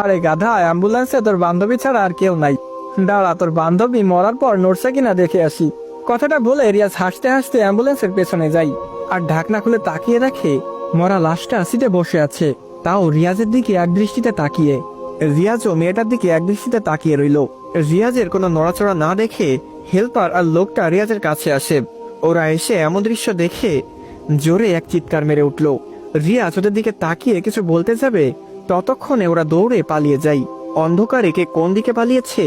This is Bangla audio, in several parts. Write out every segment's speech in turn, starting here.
আরে গাধা, অ্যাম্বুলেন্সে তোর বান্ধবী ছাড়া আর কেউ নাই। দাঁড়া, তোর বান্ধবী মরার পর নড়ছে কিনা দেখে আসি। কথাটা বলে রিয়াজ হাসতে হাসতে অ্যাম্বুলেন্সের পেছনে যাই, আর ঢাকনা খুলে তাকিয়ে দেখে মরা লাশটা সিটে বসে আছে, তাও রিয়াজের দিকে এক দৃষ্টিতে তাকিয়ে। রিয়াজও মেয়েটার দিকে এক দৃষ্টিতে তাকিয়ে রইল। রিয়াজের কোনো নড়াচড়া না দেখে হেল্পার আর লোকটা রিয়াজের কাছে আসে। ওরা এসে এমন দৃশ্য দেখে জোরে এক চিৎকার মেরে উঠল। রিয়াজ ওদের দিকে তাকিয়ে কিছু বলতে যাবে, ততক্ষণে ওরা দৌড়ে পালিয়ে যায়। অন্ধকারে কে কোন দিকে পালিয়েছে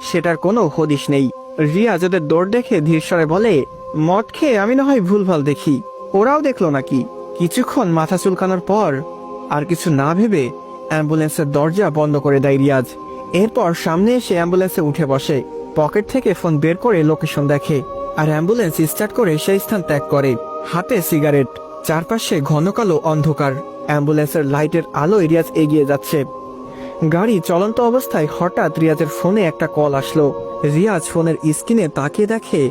সেটার কোনো হদিশ নেই। রিয়াজ ওদের দৌড় দেখে ধীরস্বরে বলে, মদ খেয়ে আমি না হয় ভুলভাল দেখি, ওরাও দেখলো নাকি? কিছুক্ষণ মাথা চুলকানোর পর আর কিছু না ভেবে অ্যাম্বুলেন্সের দরজা বন্ধ করে দেয় রিয়াজ। এরপর সামনে এসে অ্যাম্বুলেন্সে উঠে বসে, পকেট থেকে ফোন বের করে লোকেশন দেখে, আর অ্যাম্বুলেন্স স্টার্ট করে সেই স্থান ত্যাগ করে। হাতে সিগারেট, চারপাশে ঘন কালো অন্ধকার। অ্যাম্বুলেন্সের লাইটের আলোয় রিয়াজ এগিয়ে যাচ্ছে। গাড়ি চলন্ত অবস্থায় হঠাৎ রিয়াজের ফোনে একটা কল আসলো। রিয়াজ ফোনের স্ক্রিনে তাকিয়ে দেখে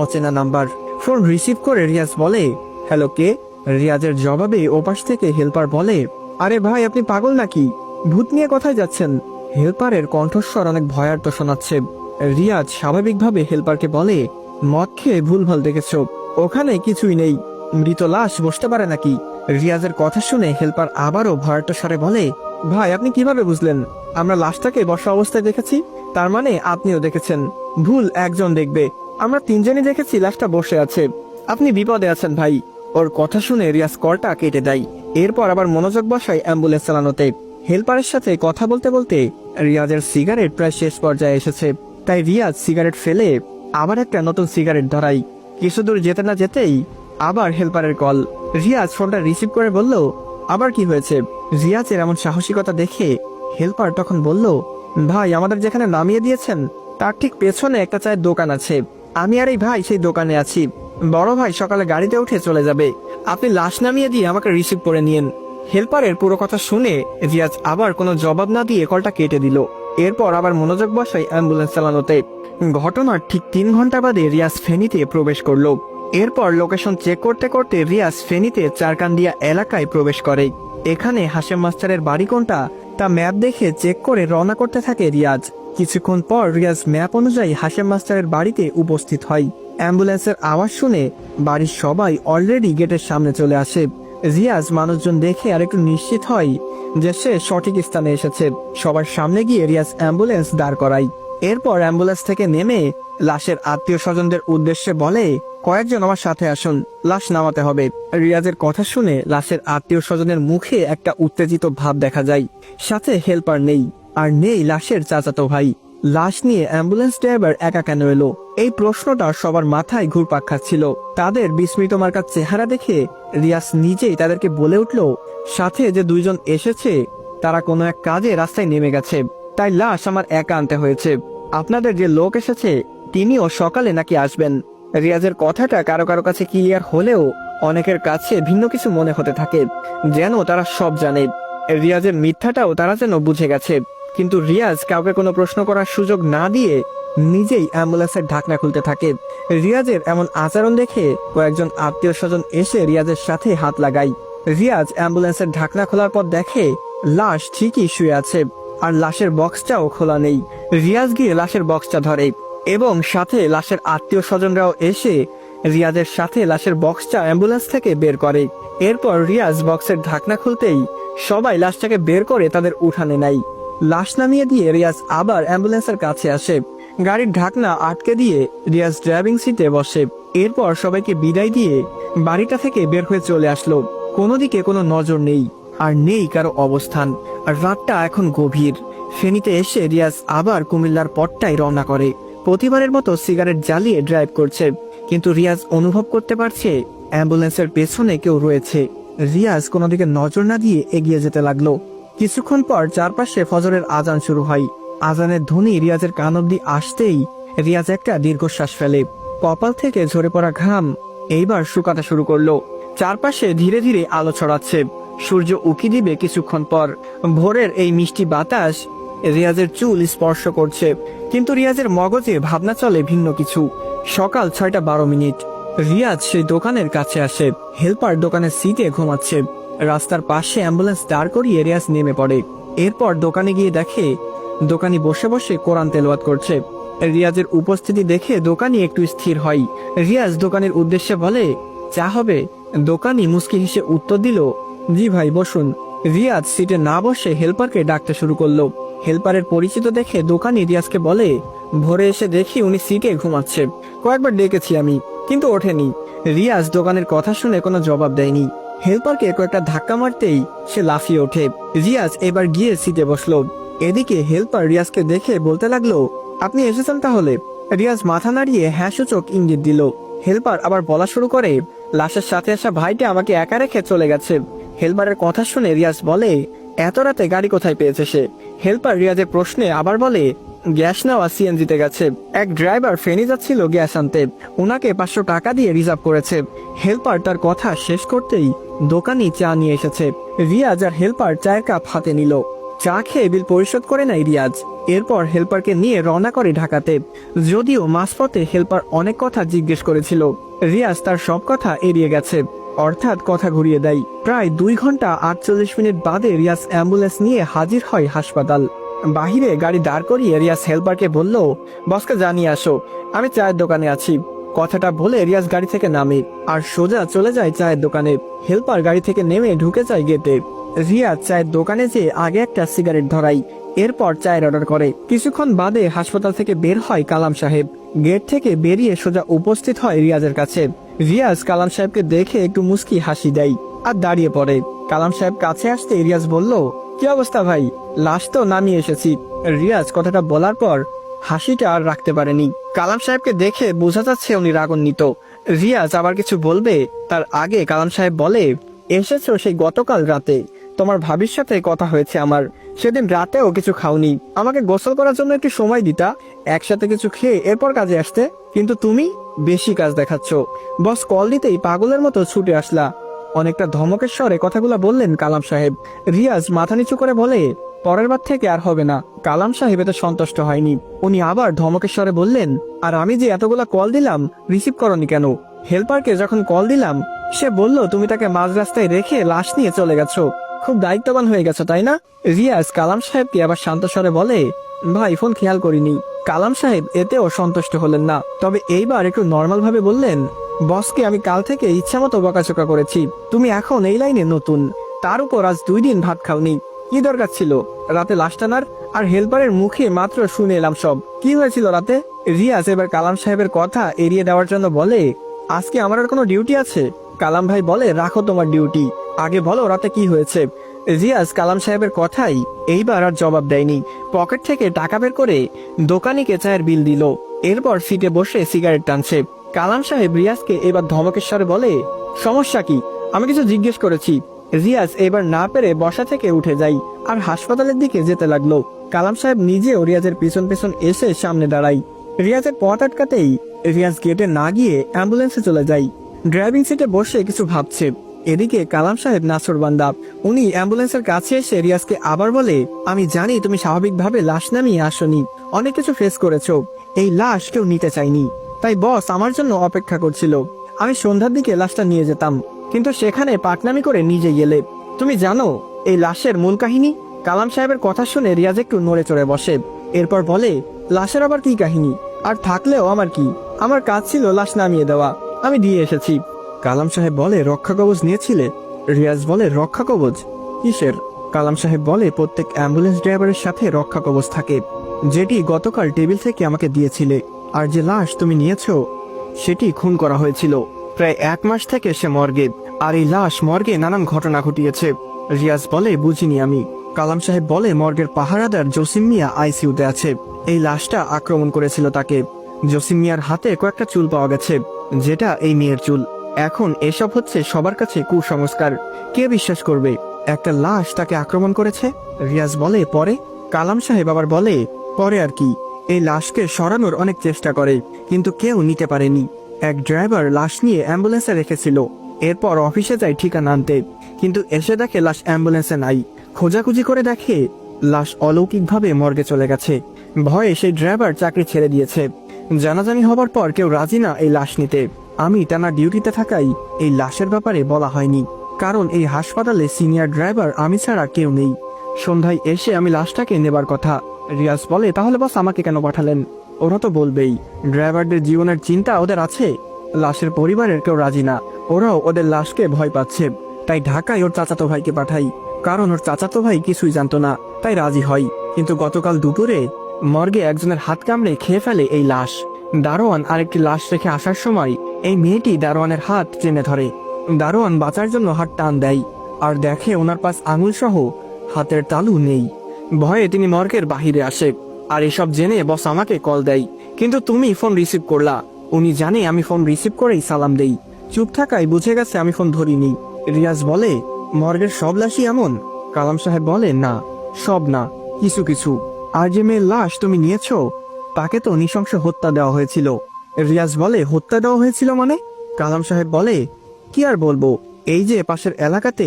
অচেনা নাম্বার। ফোন রিসিভ করে রিয়াজ বলে, হ্যালো, কে? রিয়াজের জবাবে ওপাশ থেকে হেল্পার বলে, আরে ভাই, আপনি পাগল নাকি? ভূত নিয়ে কোথায় যাচ্ছেন? হেল্পারের কণ্ঠস্বর অনেক ভয়ার্ত শোনাচ্ছে। রিয়াজ স্বাভাবিকভাবে হেল্পারকে বলে, মদ খেয়ে ভুলভাল দেখেছ, ওখানে কিছুই নেই, মৃত লাশ বসতে পারে নাকি? রিয়াজের কথা শুনে হেল্পার আবারও ভয়ার্ত স্বরে বলে, ভাই, আপনি কিভাবে বুঝলেন? আমরা লাশটাকে বসা অবস্থায় দেখেছি, তার মানে আপনিও দেখেছেন। ভুল একজন দেখবে, আমরা তিনজনই দেখেছি লাশটা বসে আছে। আপনি বিপদে আছেন ভাই। ওর কথা শুনে রিয়াজ কলটা কেটে দেয়। এরপর আবার মনোযোগ বসায় অ্যাম্বুলেন্স চালানোতে। হেল্পারের সাথে কথা বলতে বলতে রিয়াজের সিগারেট প্রায় শেষ পর্যায়ে এসেছে, তাই রিয়াজ সিগারেট ফেলে আবার একটা নতুন সিগারেট ধরাই। কিছু দূর যেতে না যেতেই আবার হেল্পারের কল। রিয়াজ ফোনটা রিসিভ করে বলল, আবার কি হয়েছে? রিয়াজের এমন সাহসিকতা দেখে হেল্পার তখন বলল, ভাই, আমাদের যেখানে নামিয়ে দিয়েছেন তার ঠিক পেছনে একটা চায়ের দোকান আছে, আমি আর এই ভাই সেই দোকানে আছি। বড় ভাই সকালে গাড়িতে উঠে চলে যাবে, আপনি লাশ নামিয়ে দিয়ে আমাকে রিসিভ করে নিয়েন। হেল্পারের পুরো কথা শুনে রিয়াজ আবার কোনো জবাব না দিয়ে কলটা কেটে দিল। এরপর আবার মনোযোগ বসায় অ্যাম্বুলেন্স চালানোতে। ঘটনার ঠিক 3 ঘন্টা বাদে রিয়াজ ফেনীতে প্রবেশ করলো। এরপর লোকেশন চেক করতে করতে রিয়াজ ফেনীতে চারকান্দিয়া এলাকায় প্রবেশ করে। এখানে হাশেম মাস্টারের বাড়ি কোনটা তা ম্যাপ দেখে চেক করে রওনা করতে থাকে রিয়াজ। কিছুক্ষণ পর রিয়াজ ম্যাপ অনুযায়ী হাশেম মাস্টারের বাড়িতে উপস্থিত হয়। অ্যাম্বুলেন্সের আওয়াজ শুনে বাড়ির সবাই অলরেডি গেটের সামনে চলে আসে। রিয়াজ মানুষজন দেখে আর একটু নিশ্চিত হয় যে সে সঠিক স্থানে এসেছে। সবার সামনে গিয়ে রিয়াজ অ্যাম্বুলেন্স দাঁড় করায়। এরপর অ্যাম্বুলেন্স থেকে নেমে লাশের আত্মীয় স্বজনদের উদ্দেশ্যে বলে, কয়েকজন আমার সাথে আসুন, লাশ নামাতে হবে। রিয়াজের কথা শুনে লাশের আত্মীয় স্বজনের মুখে একটা উত্তেজিত ভাব দেখা যায়। সাথে হেল্পার নেই, আর নেই লাশের চাচাতো ভাই। লাশ নিয়ে অ্যাম্বুলেন্স ড্রাইভার একা কেন এলো, এই প্রশ্নটা সবার মাথায় ঘুরপাক খাচ্ছিল। তাদের বিস্মিত মার্কার চেহারা দেখে রিয়াজ নিজেই তাদেরকে বলে উঠল, সাথে যে 2 জন এসেছে তারা কোনো এক কাজে রাস্তায় নেমে গেছে, তাই লাশ আমার একা আনতে হয়েছে। আপনাদের যে লোক এসেছে তিনিও সকালে নাকি আসবেন। রিয়াজের কথাটা কারো কারো কাছে ক্লিয়ার হলেও অনেকের কাছে ভিন্ন কিছু মনে হতে থাকে, যেন তারা সব জানে। রিয়াজের মিথ্যাটাও তারা যেন বুঝে গেছে। কিন্তু রিয়াজ কাউকে কোনো প্রশ্ন করার সুযোগ না দিয়ে নিজেই অ্যাম্বুলেন্সের ঢাকনা খুলতে থাকে। রিয়াজের এমন আচরণ দেখে কয়েকজন আত্মীয় স্বজন এসে রিয়াজের সাথে হাত লাগায়। রিয়াজ অ্যাম্বুলেন্সের ঢাকনা খোলার পর দেখে লাশ ঠিকই শুয়ে আছে, আর লাশের বক্সটাও খোলা নেই। রিয়াজ গিয়ে লাশের বক্সটা ধরে এবং সাথে লাশের আত্মীয় স্বজনরাও এসে রিয়াজের সাথে লাশের বক্সটা অ্যাম্বুলেন্স থেকে বের করে। এরপর রিয়াজ বক্সের ঢাকনা খুলতেই সবাই লাশটাকে বের করে তাদের উঠানে নেয়। লাশ নামিয়ে দিয়ে রিয়াজ আবার অ্যাম্বুলেন্সের কাছে আসে। গাড়ির ঢাকনা আটকে দিয়ে রিয়াজ ড্রাইভিং সিটে বসে। এরপর সবাইকে বিদায় দিয়ে বাড়িটা থেকে বের হয়ে চলে আসলো। কোনো দিকে কোনো নজর নেই, আর নেই কারো অবস্থান। আর রাতটা এখন গভীর। ফেনীতে এসে রিয়াজ আবার কুমিল্লার পথটাই রওনা করে। প্রতিবারের মতো সিগারেট জ্বালিয়ে ড্রাইভ করছে, কিন্তু রিয়াজ অনুভব করতে পারছে অ্যাম্বুলেন্সের পেছনে কেউ রয়েছে। রিয়াজ কোনো দিকে নজর না দিয়ে এগিয়ে যেতে লাগলো। কিছুক্ষণ পর চারপাশে ফজরের আজান শুরু হয়। আজানের ধ্বনি রিয়াজের কান অব্দি আসতেই রিয়াজ একটা দীর্ঘশ্বাস ফেলে। কপাল থেকে ঝরে পড়া ঘাম এইবার শুকাতে শুরু করলো। চারপাশে ধীরে ধীরে আলো ছড়াচ্ছে। সূর্য উকি দিবে কিছুক্ষণ পর। ভোরের এই মিষ্টি বাতাস রিয়াজের চুল স্পর্শ করছে, কিন্তু রিয়াজের মগজে ভাবনা চলে ভিন্ন কিছু। সকাল 6:12। রিয়াজ সেই দোকানের কাছে আসে। হেল্পার দোকানের সিটে ঘুমাচ্ছে। রাস্তার পাশে অ্যাম্বুলেন্স দাঁড় করিয়ে রিয়াজ নেমে পড়ে। এরপর দোকানে গিয়ে দেখে দোকানি বসে বসে কোরআন তেলাওয়াত করছে। রিয়াজের উপস্থিতি দেখে দোকানি একটু স্থির হয়। রিয়াজ দোকানের উদ্দেশ্যে বলে, চা হবে? দোকানি মুস্কি হেসে উত্তর দিল, জি ভাই, বসুন। রিয়াজ সিটে না বসে হেল্পারকে ডাকতে শুরু করলো। হেল্পারের পরিচিত দেখে দোকানি রিয়াজকে বলে, ভোরে এসে দেখি উনি সিটে ঘুমাচ্ছে, কয়েকবার ডেকেছি আমি, কিন্তু ওঠেনি। রিয়াজ দোকানের কথা শুনে কোনো জবাব দেয়নি। হেল্পারকে কয়েকটা ধাক্কা মারতেই সে লাফিয়ে ওঠে। রিয়াজ এবার গিয়ে সিটে বসলো। এদিকে হেল্পার রিয়াজকে দেখে বলতে লাগলো, আপনি এসেছেন তাহলে? রিয়াজ মাথা নাড়িয়ে হ্যাঁ সূচক ইঙ্গিত দিল। হেল্পার আবার বলা শুরু করে, লাশের সাথে আসা ভাইটা আমাকে একা রেখে চলে গেছে। হেল্পারের কথা শুনে রিয়াজ বলে, এত রাতে গাড়ি কোথায় পেয়েছে সে? হেল্পার রিয়াজের প্রশ্নে আবার বলে, গ্যাস নেওয়া সিএনজিতে গেছে। এক ড্রাইভার ফেনী যাচ্ছিল গ্যাস আনতে, ওনাকে 500 টাকা দিয়ে রিজার্ভ করেছে। হেল্পার তার কথা শেষ করতেই দোকানি চা নিয়ে এসেছে। রিয়াজ আর হেল্পার চায়ের কাপ হাতে নিল। চা খেয়ে বিল পরিশোধ করে নেয় রিয়াজ। এরপর হেল্পারকে নিয়ে রওনা করে ঢাকাতে। যদিও মাঝপথে হেল্পার অনেক কথা জিজ্ঞেস করেছিল, রিয়াজ তার সব কথা এড়িয়ে গেছে, অর্থাৎ কথা ঘুরিয়ে দেয়। প্রায় 2 ঘন্টা 48 মিনিট বাদে রিয়াজ অ্যাম্বুলেন্স নিয়ে হাজির হয় হাসপাতাল। বাহিরে গাড়ি দাঁড় করিয়ে রিয়াজ হেল্পারকে বলল, বসকে জানিয়ে আসো, আমি চায়ের দোকানে আছি। কথাটা বলে রিয়াজ গাড়ি থেকে নামে আর সোজা চলে যায় চায়ের দোকানে। হেল্পার গাড়ি থেকে নেমে ঢুকে যায় গেটে। রিয়াজ চায়ের দোকানে যেয়ে আগে একটা সিগারেট ধরাই, এরপর চায়ের অর্ডার করে। কিছুক্ষণ বাদে হাসপাতাল থেকে বের হয় কালাম সাহেব। গেট থেকে বেরিয়ে সোজা উপস্থিত হয় রিয়াজের কাছে। রিয়াজ কালাম সাহেবকে দেখে একটু মুস্কি হাসি দেয় আর দাঁড়িয়ে পড়ে। কালাম সাহেব কাছে আসতে রিয়াজ বলল, কি অবস্থা ভাই? লাশ তো নামিয়ে এসেছি। রিয়াজ কথাটা বলার পর হাসিটা আর রাখতে পারেনি। কালাম সাহেবকে দেখে বোঝা যাচ্ছে উনি রাগান্বিত। রিয়াজ আবার কিছু বলবে তার আগে কালাম সাহেব বলে, এসেছো সেই গতকাল রাতে, তোমার ভাবির সাথে কথা হয়েছে আমার। সেদিন রাতেও কিছু খাওনি, আমাকে গোসল করার জন্য একটু সময় দিতা, একসাথে কিছু খেয়ে এরপর কাজে আসতে, কিন্তু তুমি বেশি কাজ দেখাচ্ছ। বস কল দিতেই পাগলের মতো ছুটে আসলা। অনেকটা ধমকের স্বরে কথাগুলো বললেন কালাম সাহেব। রিয়াজ মাথা নিচু করে বলে, পরের বার থেকে আর হবে না। কালাম সাহেব এতে সন্তুষ্ট হয়নি। উনি আবার ধমকের স্বরে বললেন, আর আমি যে এতগুলা কল দিলাম রিসিভ করনি কেন? হেল্পারকে যখন কল দিলাম সে বলল তুমি তাকে মাঝ রাস্তায় রেখে লাশ নিয়ে চলে গেছো। খুব দায়িত্ববান হয়ে গেছো তাই না? রিয়াজ কালাম সাহেবকে আবার শান্ত স্বরে বলে, ভাই ফোন খেয়াল করিনি। কালাম সাহেব এতেও সন্তুষ্ট হলেন না, তবে এইবার একটু নর্মাল ভাবে বললেন, বসকে আমি কাল থেকে ইচ্ছা মতো বকাচোকা করেছি, তুমি এখন এই লাইনে নতুন, তার উপর আজ 2 দিন ভাত খাওনি। কি দরকার ছিল রাতে লাশ টানার? আর হেল্পারের মুখে মাত্র শুনে এলাম সব। কি হয়েছিল রাতে? রিয়াজ এবার কালাম সাহেবের কথা এড়িয়ে দেওয়ার জন্য বলে, আজকে আমার আর কোনো ডিউটি আছে? কালাম ভাই বলে, রাখো তোমার ডিউটি, আগে বলো রাতে কি হয়েছে। রিয়াজ কালাম সাহেবের কথাই এইবার আর জবাব দেয়নি। পকেট থেকে টাকা বের করে দোকানিকে চায়ের বিল দিল। এরপর সিটে বসে সিগারেট টানছে। কালাম সাহেব রিয়াজকে এবার ধমকের স্বরে বলে, সমস্যা কি? আমি কিছু জিজ্ঞেস করেছি। রিয়াজ এবার না পেরে বসা থেকে উঠে যায় আর হাসপাতালের দিকে যেতে লাগলো। কালাম সাহেব নিজেও রিয়াজের পিছন পিছন এসে সামনে দাঁড়ায়। রিয়াজের পথ আটকাতেই রিয়াজ গেটে না গিয়ে অ্যাম্বুলেন্সে চলে যায়। ড্রাইভিং সিটে বসে কিছু ভাবছে। এদিকে কালাম সাহেব নাছোড়বান্দা, উনি অ্যাম্বুলেন্সের কাছে এসে রিয়াজকে আবার বলে, আমি জানি তুমি স্বাভাবিকভাবে লাশ নামিয়ে আসনি, অনেক কিছু ফেস করেছো, এই লাশ কেউ নিতে চায়নি, তাই বস আমার জন্য অপেক্ষা করছিল। আমি সন্ধ্যার দিকে লাশটা নিয়ে যেতাম, কিন্তু সেখানে পাকনামি করে নিজে গেলে। তুমি জানো এই লাশের মূল কাহিনী? কালাম সাহেবের কথা শুনে রিয়াজ একটু নড়ে চড়ে বসে। এরপর বলে, লাশের আবার কি কাহিনী? আর থাকলেও আমার কি, আমার কাজ ছিল লাশ নামিয়ে দেওয়া, আমি দিয়ে এসেছি। কালাম সাহেব বলে, রক্ষা কবচ নিয়েছিলে? রিয়াজ বলে, রক্ষা কবচ কিসের? কালাম সাহেব বলে, প্রত্যেক অ্যাম্বুলেন্স ড্রাইভারের সাথে রক্ষা কবচ থাকে, যেটি গতকাল টেবিল থেকে আমাকে দিয়েছিলে। আর যে লাশ তুমি নিয়েছো সেটি খুন করা হয়েছিল, প্রায় 1 মাস থেকে সে মর্গে, আর এই লাশ মর্গে নানান ঘটনা ঘটিয়েছে। রিয়াজ বলে, বুঝিনি আমি। কালাম সাহেব বলে, মর্গের পাহারাদার জসিম মিয়া আইসিইউতে আছে, এই লাশটা আক্রমণ করেছিল তাকে। জসিম মিয়ার হাতে কয়েকটা চুল পাওয়া গেছে, যেটা এই মেয়ের চুল। এখন এসব হচ্ছে সবার কাছে কুসংস্কার, কে বিশ্বাস করবে একটা লাশ তাকে আক্রমণ করেছে? রিয়াজ বলে, পরে? কালাম সাহেব আবার বলে, পরে আর কি, এই লাশকে সরানোর অনেক চেষ্টা করে, কিন্তু কেউ নিতে পারেনি। এক ড্রাইভার লাশ নিয়ে অ্যাম্বুলেন্সে রেখেছিল, এরপর অফিসে যায় ঠিকানা আনতে, কিন্তু এসে দেখে লাশ অ্যাম্বুলেন্সে নাই। খোঁজাখুঁজি করে দেখে লাশ অলৌকিকভাবে মর্গে চলে গেছে। ভয়ে সেই ড্রাইভার চাকরি ছেড়ে দিয়েছে। জানাজানি হবার পর কেউ রাজি না এই লাশ নিতে। আমি টানা ডিউটিতে থাকাই এই লাশের ব্যাপারে বলা হয়নি, কারণ এই হাসপাতালে সিনিয়র ড্রাইভার আমি ছাড়া কেউ নেই। সন্ধ্যায় এসে আমি লাশটাকে নেবার কথা। রিয়াজ বলে, তাহলে বস আমাকে কেন পাঠালেন? ওরা তো বলবেই, ড্রাইভারদের জীবনের চিন্তা ওদের আছে, লাশের পরিবারের কেউ রাজি না, ওরাও ওদের লাশকে ভয় পাচ্ছে, তাই ঢাকায় ওর চাচাতো ভাইকে পাঠাই। কারণ ওর চাচাতো ভাই কিছুই জানতো না, তাই রাজি হয়। কিন্তু গতকাল দুপুরে মর্গে একজনের হাত কামড়ে খেয়ে ফেলে এই লাশ। দারোয়ান আরেকটি লাশ রেখে আসার সময় এই মেয়েটি দারোয়ানের হাত টেনে ধরে। দারোয়ান বাঁচার জন্য হাত টান দেয় আর দেখে ওনার পাশ আঙুল সহ হাতের তালু নেই। ভয়ে তিনি মর্গের বাহিরে আসে। আর এসব জেনে বস আমাকে কল দেয়, কিন্তু তুমি ফোন রিসিভ করলা। উনি জানে আমি ফোন রিসিভ করেই সালাম দেই। চুপ থাকায় বুঝে গেছে আমি ফোন ধরিনি। রিয়াজ বলে, মর্গের সব লাশই এমন? কালাম সাহেব বলে, না, সব না, কিছু কিছু। আর যে মেয়ের লাশ তুমি নিয়েছো, তাকে তো নৃশংস হত্যা দেওয়া হয়েছিল। রিয়াজ বলে, হত্যা দেওয়া হয়েছিল মানে? কালাম সাহেব বলে, কি আর বলবো, এই যে পাশের এলাকাতে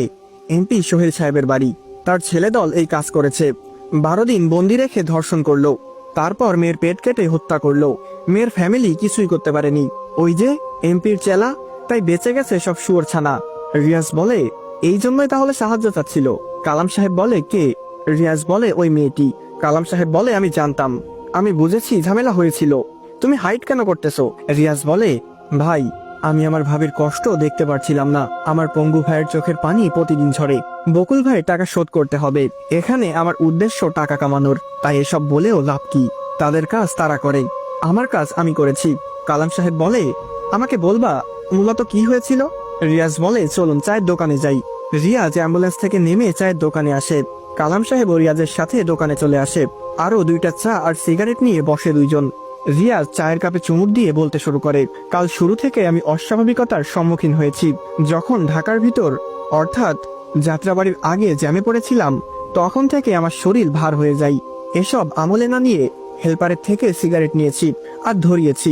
এমপি সোহেল সাহেবের বাড়ি, তার ছেলে দল এই কাজ করেছে। 12 দিন বন্দি রেখে ধর্ষণ করলো, তারপর মেয়ের পেট কেটে হত্যা করলো। মেয়ের ফ্যামিলি কিছুই করতে পারেনি, ওই যে এমপির চেলা, তাই বেঁচে গেছে সব শুয়োর ছানা। রিয়াজ বলে, এই জন্যই তাহলে সাহায্য চাচ্ছিল? কালাম সাহেব বলে, কে? রিয়াজ বলে, ওই মেয়েটি। কালাম সাহেব বলে, আমি জানতাম, আমি বুঝেছি ঝামেলা হয়েছিল। তুমি হাইট কেন করতেছো? রিয়াজ বলে, ভাই, আমি আমার ভাবির কষ্ট দেখতে পারছিলাম না। আমার পঙ্গু ভাইয়ের চোখের পানি প্রতিদিন ঝরে। বকুল ভাই টাকা শোধ করতে হবে, এখানে আমার উদ্দেশ্য টাকা কামানোর, তাই এসব বলেও লাভ কি? তাদের কাজ তারা করে, আমার কাজ আমি করেছি। কালাম সাহেব বলে, আমাকে বলবা মূলত কি হয়েছিল? রিয়াজ বলে, চলুন চায়ের দোকানে যাই। রিয়াজ অ্যাম্বুলেন্স থেকে নেমে চায়ের দোকানে আসে। কালাম সাহেব ও রিয়াজের সাথে দোকানে চলে আসে। আরো 2টা চা আর সিগারেট নিয়ে বসে দুইজন। রিয়াজ চায়ের কাপে চুমুক দিয়ে বলতে শুরু করে, কাল শুরু থেকে আমি অস্বাভাবিকতার সম্মুখীন হয়েছি। যখন ঢাকার ভিতর, অর্থাৎ যাত্রাবাড়ির আগে জ্যামে পড়েছিলাম, তখন থেকে আমার শরীর ভার হয়ে যায়। এসব আমলে না নিয়ে হেলপারের থেকে সিগারেট নিয়েছি আর ধরিয়েছি।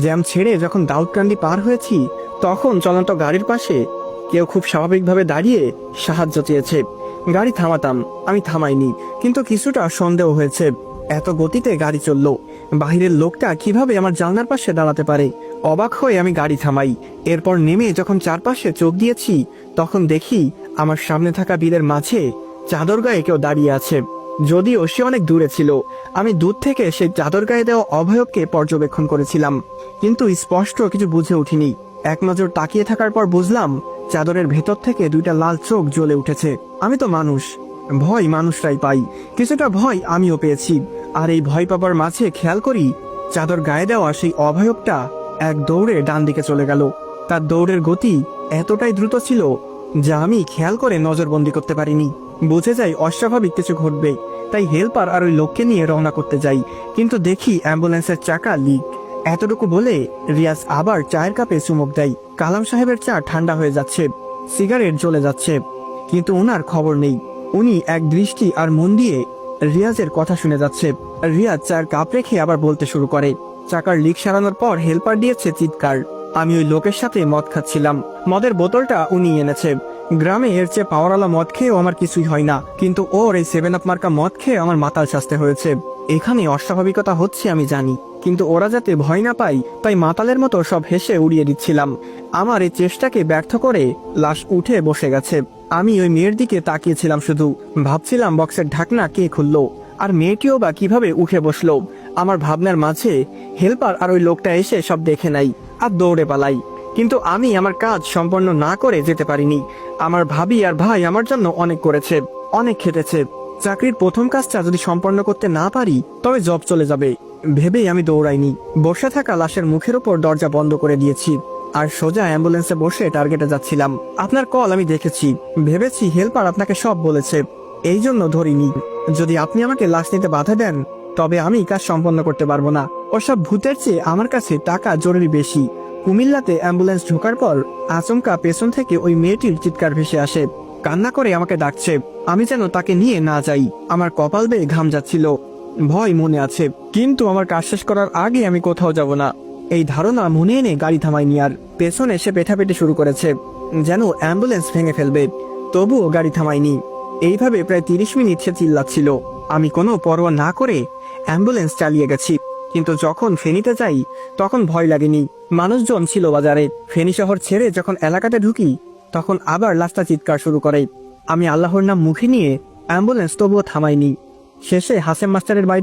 জ্যাম ছেড়ে যখন দাউদকান্দি পার হয়েছি, তখন চলন্ত গাড়ির পাশে কেউ খুব স্বাভাবিকভাবে দাঁড়িয়ে সাহায্য চেয়েছে। গাড়ি থামাতাম, আমি থামাইনি, কিন্তু কিছুটা সন্দেহ হয়েছে। এত গতিতে গাড়ি চললো, বাহিরের লোকটা কিভাবে আমার জানলার পাশে দাঁড়াতে পারে? অবাক হয়ে আমি গাড়ি থামাই। এরপর নেমে যখন চারপাশে চোখ দিয়েছি, তখন দেখি আমার সামনে থাকা বিলের মাঝে চাদর গায়ে কেউ দাঁড়িয়ে আছে। যদিও সে অনেক দূরে ছিল, আমি দূর থেকে সেই চাদর গায়ে দেওয়া অভয়বকে পর্যবেক্ষণ করেছিলাম, কিন্তু স্পষ্ট কিছু বুঝে উঠিনি। এক নজর তাকিয়ে থাকার পর বুঝলাম চাদরের ভেতর থেকে 2টা লাল চোখ জ্বলে উঠেছে। আমি তো মানুষ, ভয় মানুষরাই পাই, কিছুটা ভয় আমিও পেয়েছি। আর এই ভয় পাবার মাঝে খেয়াল করি চাদর গায়ে দেওয়া সেই অভয়বটা এক দৌড়ে ডান দিকে চলে গেল। তার দৌড়ের গতি এতটাই দ্রুত ছিল যা আমি খেয়াল করে নজরবন্দি করতে পারিনি। বুঝে যাই অস্বাভাবিক কিছু ঘটবে, তাই হেল্পার আর ওই লোককে নিয়ে রওনা করতে যাই, কিন্তু দেখি অ্যাম্বুলেন্সের চাকা লিক। এতটুকু বলে রিয়াজ আবার চায়ের কাপে চুমুক দেয়। কালাম সাহেবের চা ঠান্ডা হয়ে যাচ্ছে, সিগারেট জ্বলে যাচ্ছে, কিন্তু ওনার খবর নেই। উনি এক দৃষ্টি আর মন দিয়ে রিয়াজের কথা শুনে যাচ্ছে। রিয়াজ চায়ের কাপ রেখে আবার বলতে শুরু করে। চাকার লিক সারানোর পর হেল্পার দিয়েছে চিৎকার। আমি ওই লোকের সাথে মদ খাচ্ছিলাম, মদের বোতলটা উনি এনেছে। গ্রামে এর চেয়ে পাওয়ারওয়ালা মদ খেয়েও আমার কিছুই হয় না, কিন্তু ওর এই 7 আপ মার্কা মদ খেয়ে আমার মাতাল সাজতে হয়েছে। এখানে অস্বাভাবিকতা হচ্ছে আমি জানি, কিন্তু ওরা যাতে ভয় না পায় তাই মাতালের মতো সব হেসে উড়িয়ে দিচ্ছিলাম। আমার এই চেষ্টাকে ব্যর্থ করে লাশ উঠে বসে গেছে। আমি ওই মেয়ের দিকে তাকিয়েছিলাম, শুধু ভাবছিলাম বক্সের ঢাকনা কে খুললো আর মেয়েটিও বা কিভাবে উঠে বসলো। আমার ভাবনার মাঝে হেল্পার আর ওই লোকটা এসে সব দেখে নাই আর দৌড়ে পালাই, কিন্তু আমি আমার কাজ সম্পন্ন না করে যেতে পারিনি। আমার ভাবি আর ভাই আমার জন্য অনেক করেছে, অনেক খেটেছে। চাকরির প্রথম কাজটা যদি সম্পন্ন করতে না পারি তবে জব চলে যাবে ভেবেই আমি দৌড়াইনি। বসে থাকা লাশের মুখের উপর দরজা বন্ধ করে দিয়েছি আর সোজা অ্যাম্বুলেন্সে বসে টার্গেটে যাচ্ছিলাম। আপনার কল আমি দেখেছি, ভেবেছি হেল্পার আপনাকে সব বলেছে, এই জন্য ধরিনি। যদি আপনি আমাকে লাশ নিতে বাধা দেন তবে আমি কাজ সম্পন্ন করতে পারবো না। ওসব ভূতের চেয়ে আমার কাছে টাকা জরুরি বেশি। কুমিল্লাতে অ্যাম্বুলেন্স ঢোকার পর আচমকা পেছন থেকে ওই মেয়েটির চিৎকার ভেসে আসে, কান্না করে আমাকে ডাকছে। আমি যেন তাকে নিয়ে না যাই। আমার কপাল বেয়ে ঘাম যাচ্ছিল, ভয় মনে আছে, কিন্তু আমার কাজ শেষ করার আগে আমি কোথাও যাব না এই ধারণা মনে এনে গাড়ি থামাইনি। আর পেছনে এসে পেটাপেটি শুরু করেছে, যেন অ্যাম্বুলেন্স ভেঙে ফেলবে, তবুও গাড়ি থামাইনি। এইভাবে প্রায় 30 মিনিট সে চিল্লাচ্ছিল। আমি কোনো পরোয়া না করে অ্যাম্বুলেন্স চালিয়ে গেছি, কিন্তু যখন ফেনীতে যাই তখন ভয় লাগেনি, মানুষজন ছিল বাজারে। ফেনী শহর ছেড়ে যখন এলাকাতে ঢুকি তখন আবার লাশটা চিৎকার শুরু করে। আমি আল্লাহর নাম মুখে নিয়ে অ্যাম্বুলেন্স তবুও থামায়নি। শেষে হাসেম মাস্টারের বাড়িতে